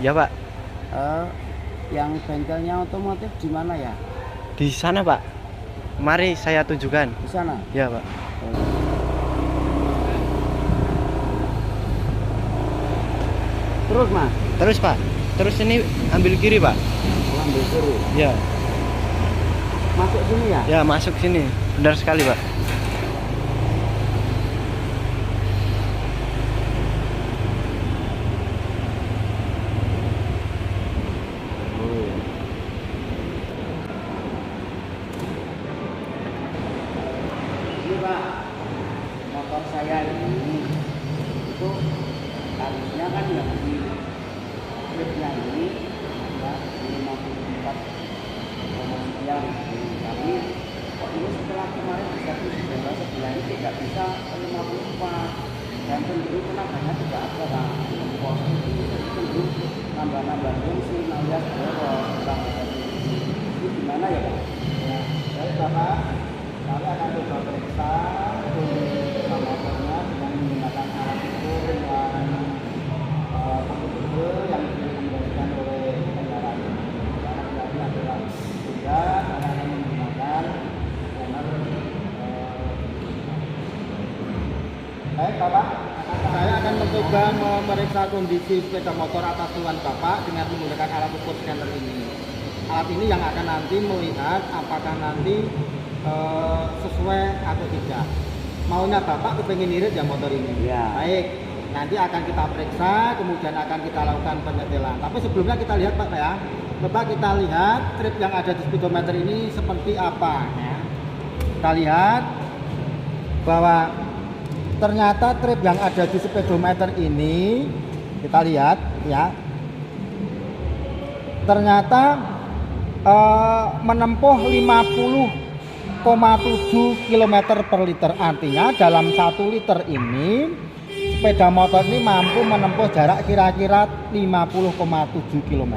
Ya Pak. Yang bengkelnya otomotif di mana ya? Di sana Pak. Mari saya tunjukkan. Di sana. Ya Pak. Terus Mas? Terus Pak. Terus ini ambil kiri Pak. Ambil kiri. Ya. Masuk sini ya? Ya masuk sini. Benar sekali Pak. Ini Pak, motor saya ini itu harusnya kan yang di tripnya ini ya 54 sekian, tapi kok ini setelah kemarin bisa sebelah ini tidak bisa 54 dan cenderung tenaganya tidak ada Pak. Cenderung nambah-nambah bensin alias boros. Ini gimana ya Pak? Ya, baik Bapak. Kami akan coba periksa motornya dengan menggunakan alat ukur yang dikendalikan oleh kendaraan ini. Karena berarti adalah juga karena akan menggunakan scanner. Baik Bapak, saya akan mencoba memeriksa kondisi sepeda motor atas tuan Bapak dengan menggunakan alat ukur scanner ini. Alat ini yang akan nanti melihat apakah nanti sesuai atau tidak. Maunya Bapak kepengen irit ya motor ini. Ya. Baik, nanti akan kita periksa, kemudian akan kita lakukan penyetelan. Tapi sebelumnya kita lihat Pak ya. Coba kita lihat trip yang ada di speedometer ini seperti apa ya. Kita lihat bahwa ternyata trip yang ada di speedometer ini, kita lihat ya, ternyata menempuh 50,7 km per liter. Artinya dalam 1 liter ini sepeda motor ini mampu menempuh jarak kira-kira 50,7 km.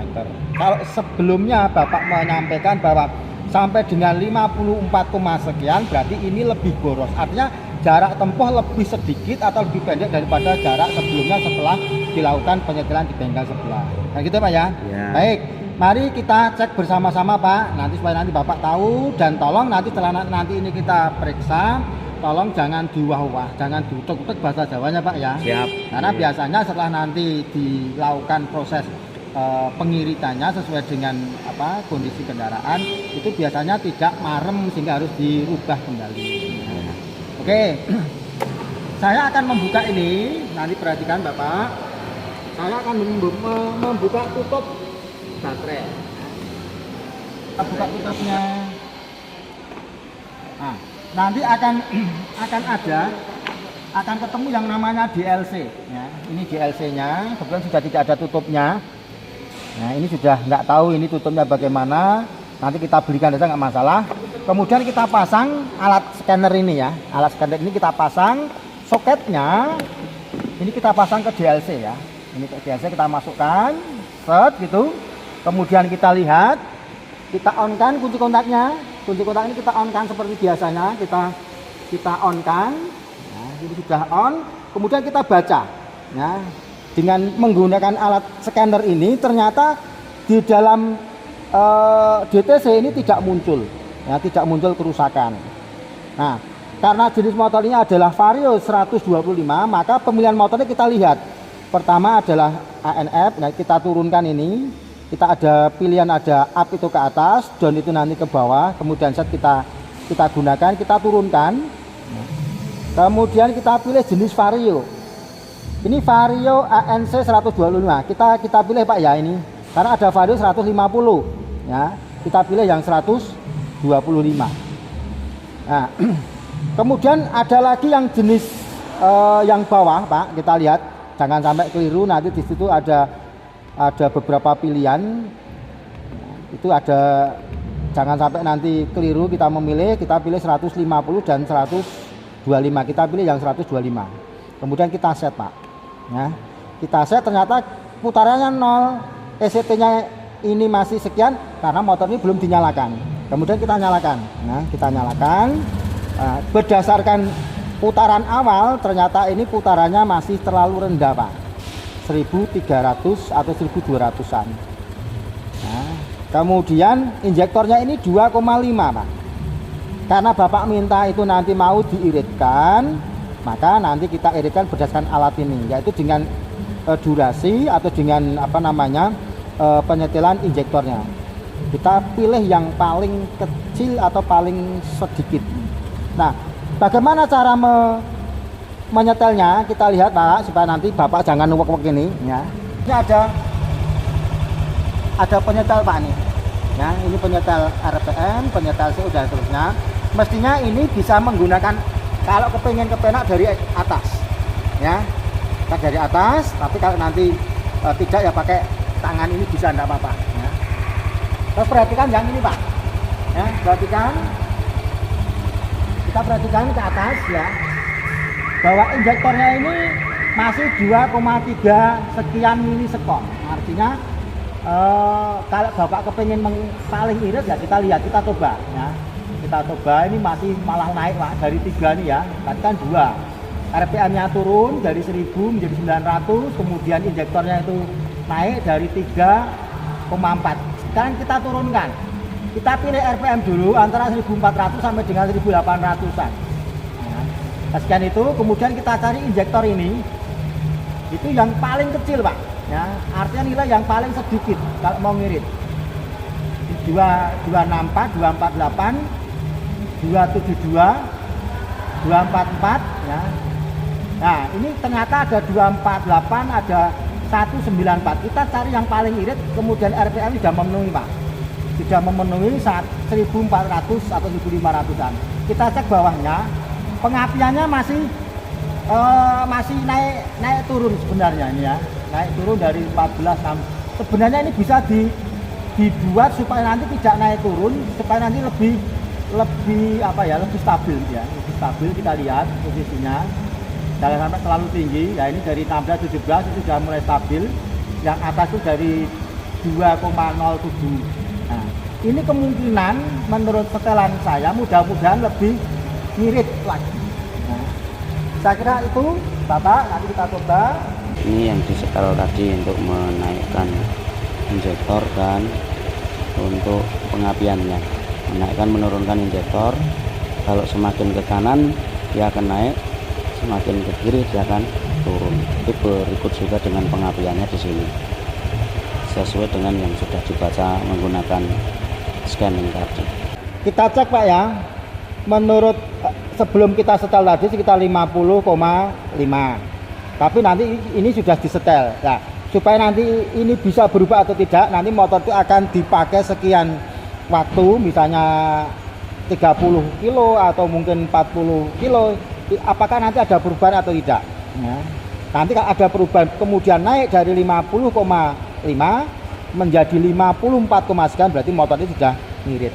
Kalau sebelumnya Bapak menyampaikan bahwa sampai dengan 54, sekian, berarti ini lebih boros. Artinya jarak tempuh lebih sedikit atau lebih pendek daripada jarak sebelumnya setelah dilakukan penyetelan di bengkel sebelah. Nah gitu Pak ya? Ya. Baik. Mari kita cek bersama-sama Pak, nanti supaya nanti Bapak tahu, dan tolong nanti setelah nanti ini kita periksa, tolong jangan diwah-wah, jangan diutek-utek bahasa Jawanya Pak ya. Siap. Karena biasanya setelah nanti dilakukan proses pengiritannya sesuai dengan kondisi kendaraan, itu biasanya tidak marem sehingga harus dirubah kembali. Oke, saya akan membuka ini, nanti perhatikan Bapak, saya akan membuka tutup baterai. Kita buka tutupnya. Nah, nanti akan ketemu yang namanya DLC ya. Ini DLC-nya, kebetulan sudah tidak ada tutupnya. Nah, ini sudah nggak tahu ini tutupnya bagaimana. Nanti kita belikan saja nggak masalah. Kemudian kita pasang alat scanner ini ya. Alat scanner ini kita pasang soketnya. Ini kita pasang ke DLC ya. Ini ke DLC kita masukkan, set gitu. Kemudian kita lihat, kita on kan kunci kontaknya. Kunci kontak ini kita on kan seperti biasanya, kita on kan. Nah, ini sudah on. Kemudian kita baca. Ya, dengan menggunakan alat scanner ini ternyata di dalam DTC ini tidak muncul, ya, tidak muncul kerusakan. Nah, karena jenis motor ini adalah Vario 125, maka pemilihan motornya kita lihat. Pertama adalah ANF. Nah, kita turunkan ini. Kita ada pilihan, ada up itu ke atas, down itu nanti ke bawah, kemudian set kita gunakan, kita turunkan. Kemudian kita pilih jenis Vario. Ini Vario ANC 125. Kita pilih Pak ya ini. Karena ada Vario 150 ya. Kita pilih yang 125. Nah, kemudian ada lagi yang jenis yang bawah Pak, kita lihat. Jangan sampai keliru, nanti di situ ada beberapa pilihan. Itu ada, jangan sampai nanti keliru kita memilih, kita pilih 150 dan 125. Kita pilih yang 125. Kemudian kita set Pak. Ya. Kita set, ternyata putarannya 0. ECT-nya ini masih sekian karena motor ini belum dinyalakan. Kemudian kita nyalakan. Nah, kita nyalakan. Berdasarkan putaran awal ternyata ini putarannya masih terlalu rendah Pak. 1300 atau 1200-an. Nah, kemudian injektornya ini 2,5 Pak. Karena Bapak minta itu nanti mau diiritkan, maka nanti kita iritkan berdasarkan alat ini, yaitu dengan durasi atau dengan penyetelan injektornya. Kita pilih yang paling kecil atau paling sedikit. Nah, bagaimana cara menyetelnya? Kita lihat Pak, supaya nanti Bapak jangan nuwek-nuwek ini ya. Ini ada penyetel Pak nih. Ya, ini penyetel RPM, penyetel CO dan seterusnya. Mestinya ini bisa menggunakan, kalau kepengen kepenak dari atas ya, kita dari atas, tapi kalau nanti tidak ya pakai tangan ini bisa, enggak apa-apa ya. Terus perhatikan yang ini Pak ya, kita perhatikan ke atas ya, bahwa injektornya ini masih 2,3 sekian milisekon. Artinya kalau Bapak kepengen paling irit ya kita lihat, kita coba ya. Kita coba, ini masih malah naik Pak, dari 3 nih ya, tadi kan 2 RPM nya turun dari 1000 menjadi 900, kemudian injektornya itu naik dari 3,4. Sekarang kita turunkan, kita pilih RPM dulu antara 1400 sampai dengan 1800-an. Nah, sekian itu, kemudian kita cari injektor ini, itu yang paling kecil Pak ya, artinya nilai yang paling sedikit kalau mau ngirit. 264, 248, 272, 244 ya. Nah, ini ternyata ada 248, ada 194. Kita cari yang paling irit, kemudian RPM sudah memenuhi Pak. Sudah memenuhi saat 1400 atau 1500-an. Kita cek bawahnya, pengapiannya masih naik turun sebenarnya ini ya. Naik turun dari 14 sebenarnya ini bisa dibuat supaya nanti tidak naik turun, supaya nanti lebih stabil ya, lebih stabil. Kita lihat posisinya jangan sampai terlalu tinggi ya. Ini dari 16 17 itu sudah mulai stabil, yang atas itu dari 2,07. Nah, ini kemungkinan menurut setelan saya mudah-mudahan lebih ngirit lagi. Nah, saya kira itu Bapak, nanti kita coba. Ini yang disetel tadi untuk menaikkan injektor dan untuk pengapiannya, menaikkan menurunkan injektor. Kalau semakin ke kanan dia akan naik, semakin ke kiri dia akan turun. Itu berikut juga dengan pengapiannya di sini, sesuai dengan yang sudah dibaca menggunakan scanning tadi. Kita cek Pak ya, menurut sebelum kita setel tadi sekitar 50,5, tapi nanti ini sudah disetel. Nah, supaya nanti ini bisa berubah atau tidak, nanti motor itu akan dipakai sekian waktu, misalnya 30 kilo atau mungkin 40 kilo, apakah nanti ada perubahan atau tidak ya. Nanti kalau ada perubahan kemudian naik dari 50,5 menjadi 54, sekian, berarti motor ini sudah ngirit.